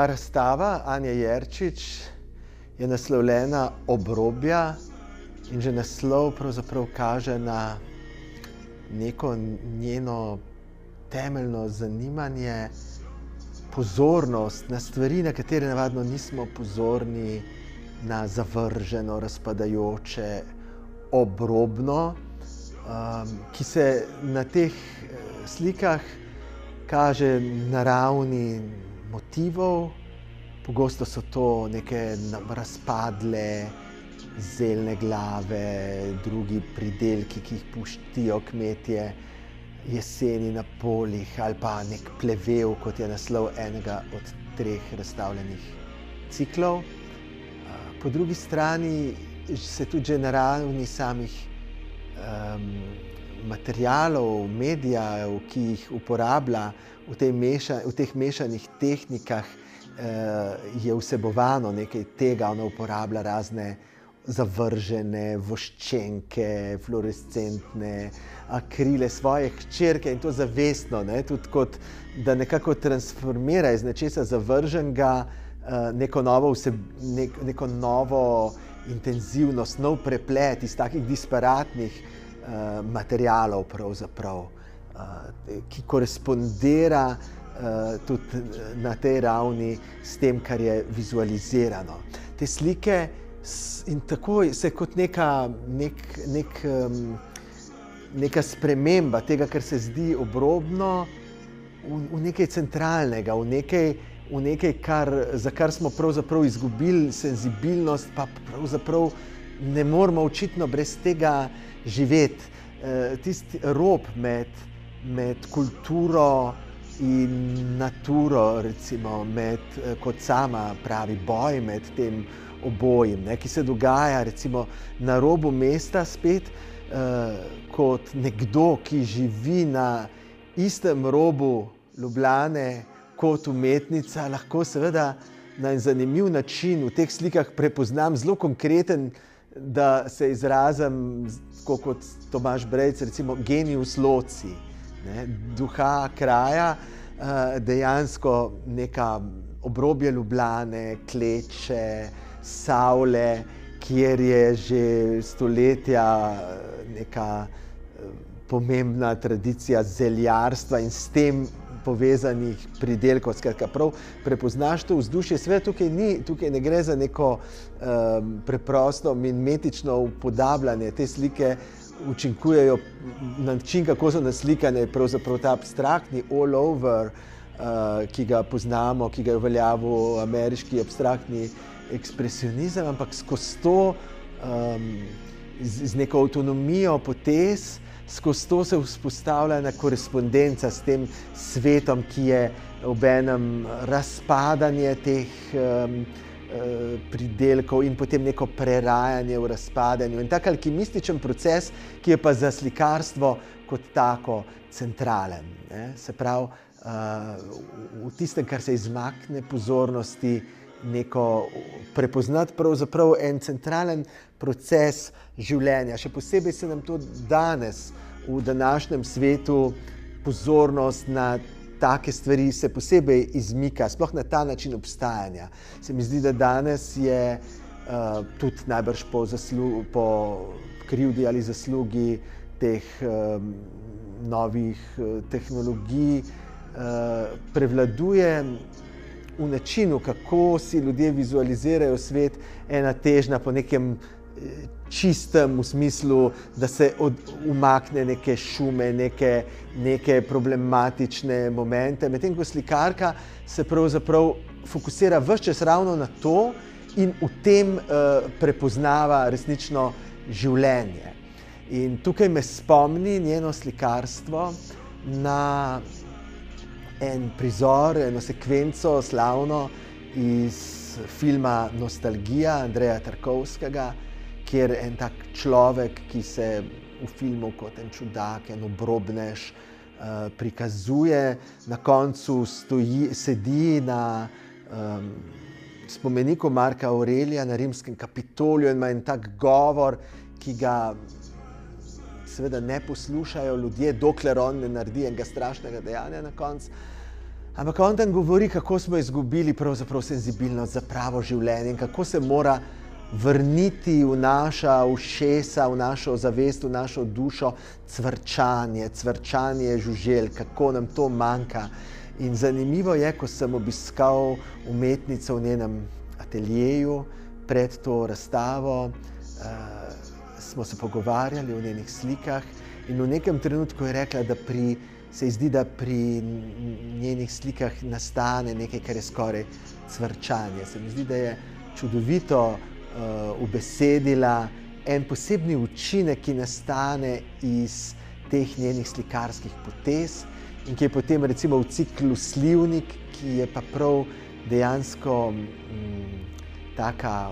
Ta razstava Anje Jerčič je naslovljena Obrobja in že naslov pravzaprav kaže na neko njeno temeljno zanimanje, pozornost na stvari, na katere navadno nismo pozorni, na zavrženo, razpadajoče, obrobno, ki se na teh slikah kaže na ravni motivov. Pogosto so to neke razpadle zeljne glave, drugi pridelki, ki jih pustijo kmetje jeseni na poljih, ali pa nek plevel, kot je naslov enega od 3 razstavljenih ciklov. Po drugi strani se tudi že na ravni samih materialov, medijev, ki jih uporablja v teh mešanih tehnikah, je vsebovano nekaj tega. Ona uporablja razne zavržene voščenke, fluorescentne akrile svoje hčerke, in to zavestno, tudi kot da nekako transformira iz nečesa zavrženega neko novo intenzivnost, nov preplet iz takih disparatnih materialov pravzaprav, ki korespondira tudi na tej ravni s tem, kar je vizualizirano. Te slike in takoj se kot neka sprememba tega, kar se zdi obrobno, v nekaj centralnega, v nekaj, za kar smo pravzaprav izgubili senzibilnost, pa pravzaprav ne moremo očitno brez tega živeti. Tisti rob med kulturo in naturo, recimo, kot sama pravi, boj med tem obojim, ki se dogaja recimo na robu mesta spet, kot nekdo, ki živi na istem robu Ljubljane kot umetnica, lahko seveda na en zanimiv način v teh slikah prepoznam, zelo konkreten, da se izrazim, tako kot Tomaž Brejc, recimo genius loci, duha kraja, dejansko neka obrobje Ljubljane, Kleče, Savle, kjer je že stoletja neka pomembna tradicija zeljarstva in s tem povezanih pridelkov. Skratka, prav prepoznaš to vzdušje. Seveda tukaj ne gre za neko preprosto mimetično upodabljanje. Te slike učinkujejo na način, kako so naslikane, pravzaprav ta abstraktni all over, ki ga poznamo, ki ga je uveljavil ameriški abstraktni ekspresionizem, ampak skozi to, z neko avtonomijo potez, skozi to se vzpostavlja ena korespondenca s tem svetom, ki je obenem razpadanje teh pridelkov in potem neko prerajanje v razpadanju. In tak alkimističen proces, ki je pa za slikarstvo kot tako centralen. Se pravi, v tistem, kar se izmakne pozornosti, neko prepoznati pravzaprav en centralen proces življenja. Še posebej se nam to danes, v današnjem svetu, pozornost na take stvari se posebej izmika, sploh na ta način obstajanja. Se mi zdi, da danes je tudi najbrž po krivdi ali zaslugi teh novih tehnologij prevladuje v načinu, kako si ljudje vizualizirajo svet, ena težnja po nekem čistem, v smislu, da se umakne neke šume, neke problematične momente, medtem ko slikarka se pravzaprav fokusira ves čas ravno na to in v tem prepoznava resnično življenje. In tukaj me spomni njeno slikarstvo na en prizor, eno sekvenco slavno iz filma Nostalgija Andreja Tarkovskega, kjer en tak človek, ki se v filmu kot en čudak, en obrobnež prikazuje, na koncu sedi na spomeniku Marka Aurelija na rimskem Kapitoliju in ima en tak govor, ki ga seveda ne poslušajo ljudje, dokler on ne naredi enega strašnega dejanja na koncu. Ampak on tam govori, kako smo izgubili pravzaprav senzibilnost za pravo življenje in kako se mora vrniti v naša ušesa, v našo zavest, v našo dušo cvrčanje žuželk, kako nam to manjka. In zanimivo je, ko sem obiskal umetnico v njenem ateljeju pred to razstavo, smo se pogovarjali o njenih slikah in v nekem trenutku je rekla, da se ji zdi, da pri njenih slikah nastane nekaj, kar je skoraj cvrčanje. Se mi zdi, da je čudovito ubesedila en posebni učinek, ki nastane iz teh njenih slikarskih potez in ki je potem recimo v ciklu Slivnik, ki je pa prav dejansko taka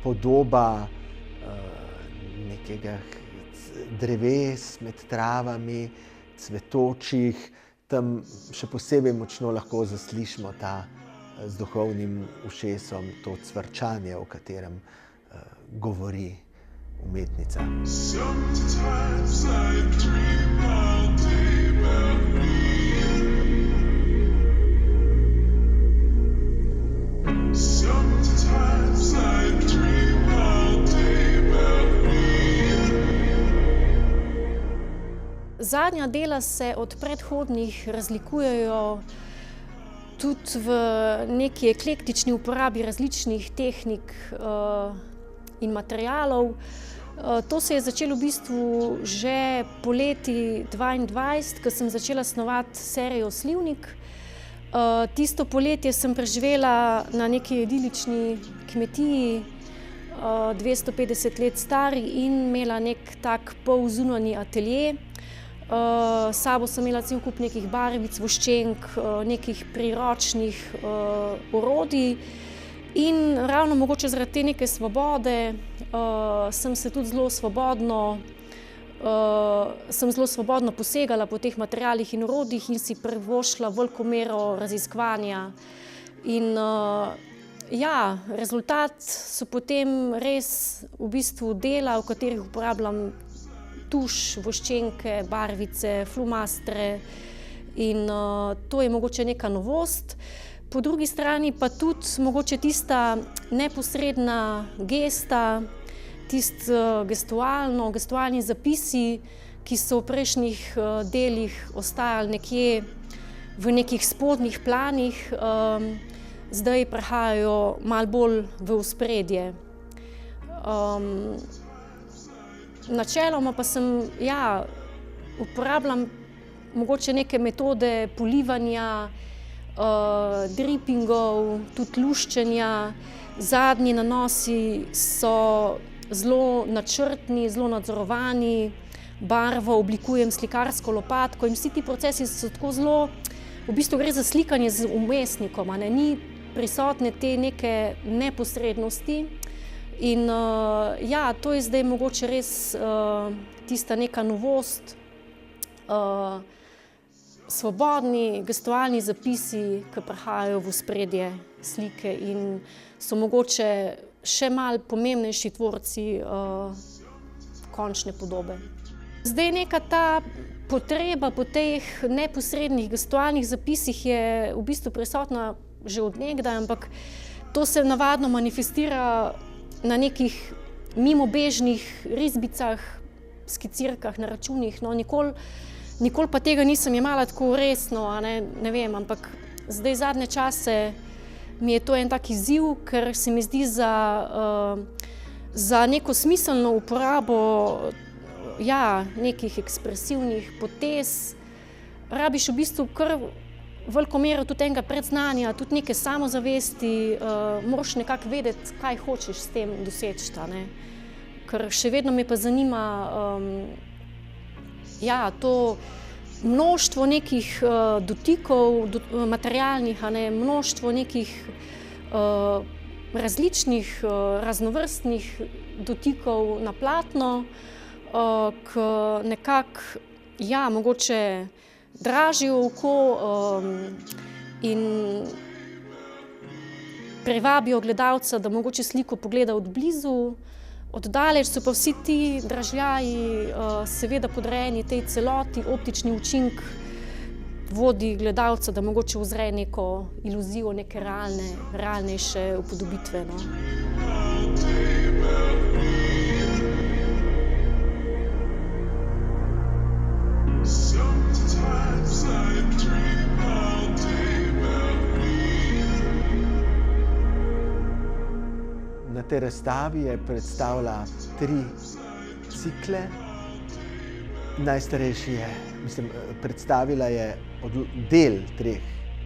podoba nekega dreves med travami, cvetočih, tam še posebej močno lahko zaslišimo z duhovnim ušesom to cvrčanje, o katerem govori umetnica. Zadnja dela se od predhodnih razlikujejo tudi v neki eklektični uporabi različnih tehnik in materialov. To se je začelo v bistvu že poleti 2022, ko sem začela snovati serijo Slivnik. Tisto poletje sem preživela na neki idilični kmetiji, 250 let stari, in imela nek tak polzunanji atelje. S sabo sem imela cel kup nekih barvic, voščenk, nekih priročnih orodij in ravno mogoče zaradi te neke svobode sem tudi zelo svobodno posegala po teh materialih in orodjih in si privoščila veliko mero raziskovanja. In ja, rezultat so potem res v bistvu dela, v katerih uporabljam tuš, voščenke, barvice, flomastre in to je mogoče neka novost. Po drugi strani pa tudi mogoče tista neposredna gesta, gestualni zapisi, ki so v prejšnjih delih ostajali nekje v nekih spodnjih planih, zdaj prihajajo malo bolj v ospredje. Načeloma pa uporabljam mogoče neke metode polivanja, dripingov, tudi luščenja. Zadnji nanosi so zelo načrtni, zelo nadzorovani, barvo oblikujem s slikarsko lopatko in vsi ti procesi so tako zelo, v bistvu gre za slikanje z vmesnikom, ni prisotne te neke neposrednosti. In ja, to je zdaj mogoče res tista neka novost, svobodni gestualni zapisi, ki prihajajo v ospredje slike in so mogoče še malo pomembnejši tvorci končne podobe. Zdaj neka ta potreba po teh neposrednih gestualnih zapisih je v bistvu prisotna že od nekdaj, ampak to se navadno manifestira na nekih mimobežnih risbicah, skicirkah na računih. Nikoli pa tega nisem jemala tako resno, ne vem, ampak zdaj zadnje čase mi je to en tak izziv, ker se mi zdi za neko smiselno uporabo nekih ekspresivnih potez rabiš v bistvu kar veliko mero tudi enega predznanja, tudi neke samozavesti, moraš nekako vedeti, kaj hočeš s tem doseči. Ker še vedno me pa zanima to mnoštvo nekih dotikov materialnih, mnoštvo nekih različnih, raznovrstnih dotikov na platno, ki nekako, mogoče dražijo oko in privabijo gledalca, da mogoče sliko pogleda od blizu. Od daleč so pa vsi ti dražljaji seveda podrejeni tej celoti, optični učinek vodi gledalca, da mogoče uzre neko iluzijo, neke realnejše upodobitve, no. Na tej razstavi je predstavila 3 cikle. Najstarejši je, predstavila je del 3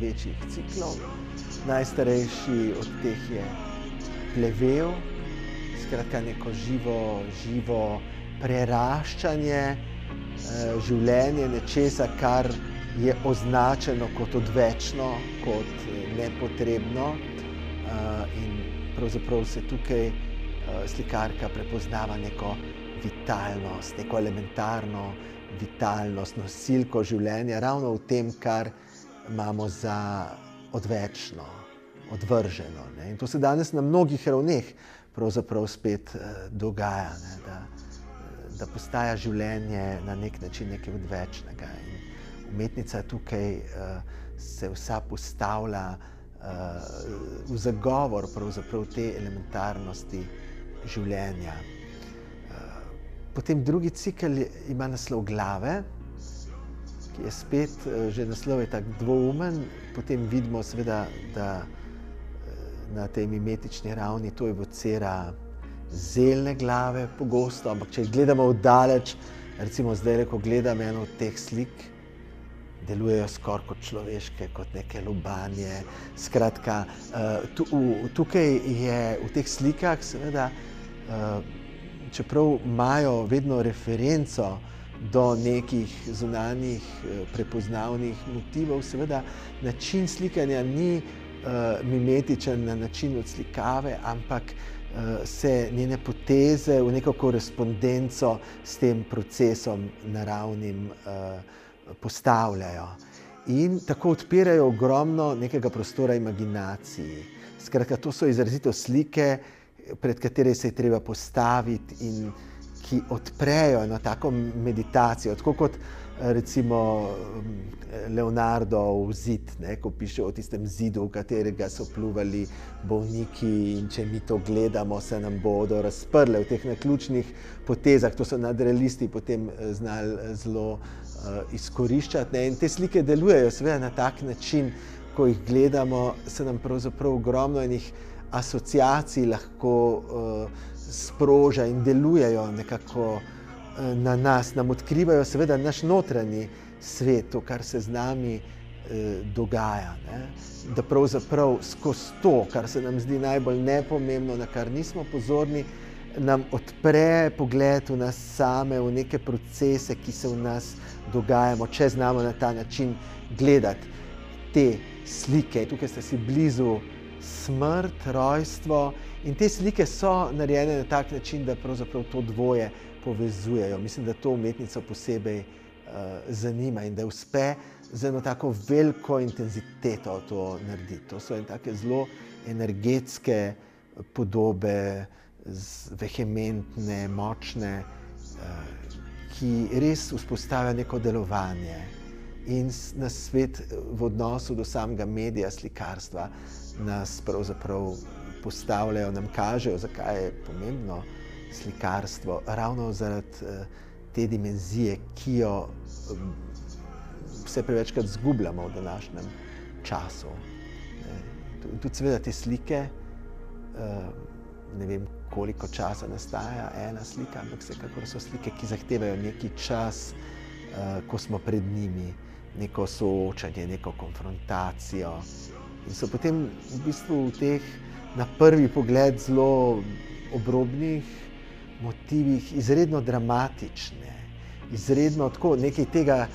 večjih ciklov. Najstarejši od teh je plevel, skratka neko živo preraščanje, življenje nečesa, kar je označeno kot odvečno, kot nepotrebno. In pravzaprav se tukaj slikarka prepoznava neko vitalnost, neko elementarno vitalnost, nosilko življenja, ravno v tem, kar imamo za odvečno, odvrženo. In to se danes na mnogih ravneh pravzaprav spet dogaja, da postaja življenje na nek način nekaj odvečnega. In umetnica tukaj se vsa postavlja v zagovor pravzaprav te elementarnosti življenja. Potem drugi cikel ima naslov Glave, ki je spet, že naslov je tak dvoumen, potem vidimo seveda, da na tej mimetični ravni to evocira zeljne glave pogosto, ampak če jih gledamo oddaleč, recimo zdaj, ko gledam eno od teh slik, delujejo skoraj kot človeške, kot neke lobanje. Skratka, tukaj je v teh slikah seveda, čeprav imajo vedno referenco do nekih zunanjih prepoznavnih motivov, seveda način slikanja ni mimetičen na način odslikave, ampak se njene poteze v neko korespondenco s tem procesom naravnim postavljajo. In tako odpirajo ogromno nekega prostora imaginaciji. Skratka, to so izrazito slike, pred katere se je treba postaviti in ki odprejo eno tako meditacijo, tako kot recimo Leonardov zid, ko piše o tistem zidu, v katerega so pljuvali bolniki, in če mi to gledamo, se nam bodo razprle v teh naključnih potezah. To so nadrealisti potem znali zelo izkoriščati. In te slike delujejo seveda na tak način, ko jih gledamo, se nam pravzaprav ogromno enih asociacij lahko sproža in delujejo nekako na nas, nam odkrivajo seveda naš notranji svet, to, kar se z nami dogaja. Da pravzaprav skozi to, kar se nam zdi najbolj nepomembno, na kar nismo pozorni, nam odpre pogled v nas same, v neke procese, ki se v nas dogajajo, če znamo na ta način gledati te slike. Tukaj ste si blizu smrt, rojstvo, in te slike so narejene na tak način, da pravzaprav to dvoje povezujejo. Mislim, da to umetnico posebej zanima in da uspe z eno tako veliko intenziteto to narediti. To so ene take zelo energetske podobe, vehementne, močne, ki res vzpostavlja neko delovanje in nas svet v odnosu do samega medija slikarstva nas pravzaprav postavljajo, nam kažejo, zakaj je pomembno slikarstvo, ravno zaradi te dimenzije, ki jo vse prevečkrat zgubljamo v današnjem času. Tudi seveda te slike, ne vem, koliko časa nastaja ena slika, ampak vsekakor so slike, ki zahtevajo neki čas, ko smo pred njimi, neko soočanje, neko konfrontacijo. In so potem v bistvu v teh na prvi pogled zelo obrobnih motivih izredno dramatične, izredno tako nekaj tega,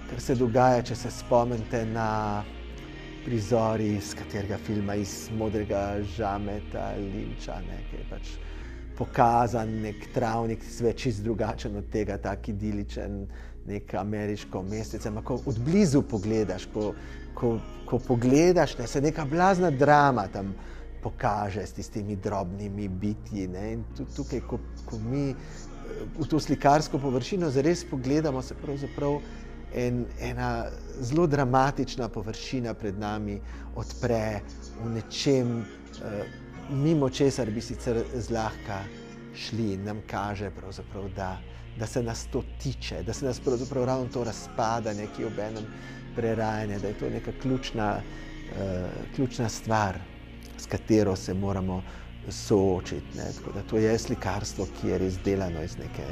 kar se dogaja, če se spomnite na prizori iz katerega filma, iz Modrega žameta Lyncha, ki je pač pokazan nek travnik, sveč čisto drugačen od tega, tak idiličen, nek ameriško mestece. Ampak ko od blizu pogledaš, ko pogledaš, se neka blazna drama tam pokaže s tistimi drobnimi bitji. In tukaj, ko mi v to slikarsko površino zares pogledamo, se pravzaprav ena zelo dramatična površina pred nami odpre v nečem, mimo česar bi sicer zlahka šli, in nam kaže pravzaprav, da se nas to tiče, da se nas pravzaprav ravno to razpadanje, ki obenem prerajanje, da je to neka ključna stvar, s katero se moramo soočiti. Tako da to je slikarstvo, ki je res delano iz neke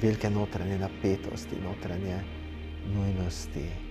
velike notranje napetosti, notranje nujnosti.